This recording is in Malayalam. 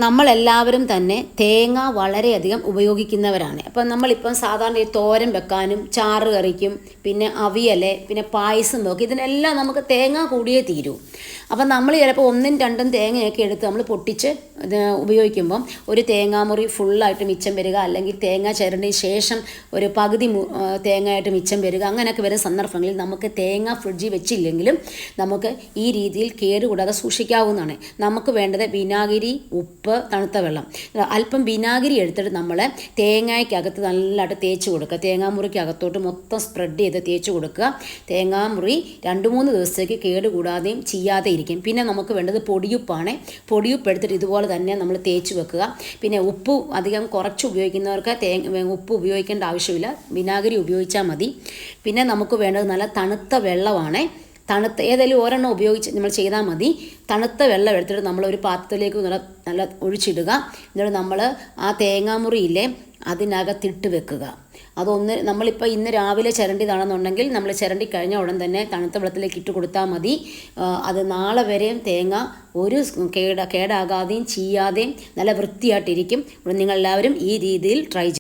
നമ്മളെല്ലാവരും തന്നെ തേങ്ങ വളരെയധികം ഉപയോഗിക്കുന്നവരാണ്. അപ്പം നമ്മളിപ്പം സാധാരണ ഈ തോരൻ വെക്കാനും ചാറ് കറിക്കും പിന്നെ അവിയൽ പിന്നെ പായസം വെക്കും, ഇതിനെല്ലാം നമുക്ക് തേങ്ങ കൂടിയേ തീരൂ. അപ്പം നമ്മൾ ചിലപ്പോൾ 1ഉം 2ഉം തേങ്ങയൊക്കെ എടുത്ത് നമ്മൾ പൊട്ടിച്ച് ഉപയോഗിക്കുമ്പം ഒരു തേങ്ങാമുറി ഫുള്ളായിട്ട് മിച്ചം വരിക, അല്ലെങ്കിൽ തേങ്ങ ചിരണ്ടിന് ശേഷം ഒരു പകുതി തേങ്ങയായിട്ട് മിച്ചം വരിക, അങ്ങനെയൊക്കെ വരുന്ന സന്ദർഭങ്ങളിൽ നമുക്ക് തേങ്ങ ഫ്രിഡ്ജിൽ വെച്ചില്ലെങ്കിലും നമുക്ക് ഈ രീതിയിൽ കേടുകൂടാതെ സൂക്ഷിക്കാവുന്നതാണ്. നമുക്ക് വേണ്ടത് വിനാഗിരി, ഉപ്പ്, തണുത്ത വെള്ളം. അല്പം വിനാഗിരി എടുത്തിട്ട് നമ്മൾ തേങ്ങയ്ക്കകത്ത് നല്ലതായിട്ട് തേച്ച് കൊടുക്കുക. തേങ്ങാമുറിക്കകത്തോട്ട് മൊത്തം സ്പ്രെഡ് ചെയ്ത് തേച്ച് കൊടുക്കുക. തേങ്ങാമുറി 2-3 ദിവസത്തേക്ക് കേടുകൂടാതെയും ചെയ്യാതെ ഇരിക്കും. പിന്നെ നമുക്ക് വേണ്ടത് പൊടിയുപ്പാണ്. പൊടിയുപ്പ് എടുത്തിട്ട് ഇതുപോലെ തന്നെ നമ്മൾ തേച്ച് വെക്കുക. പിന്നെ ഉപ്പ് അധികം കുറച്ച് ഉപയോഗിക്കുന്നവർക്ക് ഉപ്പ് ഉപയോഗിക്കേണ്ട ആവശ്യമില്ല, വിനാഗിരി ഉപയോഗിച്ചാൽ മതി. പിന്നെ നമുക്ക് വേണ്ടത് നല്ല തണുത്ത വെള്ളമാണ്. ഏതെങ്കിലും ഒരെണ്ണം ഉപയോഗിച്ച് നമ്മൾ ചെയ്താൽ മതി. തണുത്ത വെള്ളം എടുത്തിട്ട് നമ്മൾ ഒരു പാത്രത്തിലേക്ക് നല്ല ഒഴിച്ചിടുക. എന്നിട്ട് നമ്മൾ ആ തേങ്ങാമുറിയില്ലേ അതിനകത്തിട്ട് വെക്കുക. നമ്മളിപ്പോൾ ഇന്ന് രാവിലെ ചിരണ്ടിയതാണെന്നുണ്ടെങ്കിൽ നമ്മൾ ചിരണ്ടി കഴിഞ്ഞ ഉടൻ തന്നെ തണുത്ത വെള്ളത്തിലേക്ക് ഇട്ട് കൊടുത്താൽ മതി. അത് നാളെ വരെയും തേങ്ങ ഒരു കേടാകാതെയും ചീയാതെയും നല്ല വൃത്തിയായിട്ടിരിക്കും. നിങ്ങളെല്ലാവരും ഈ രീതിയിൽ ട്രൈ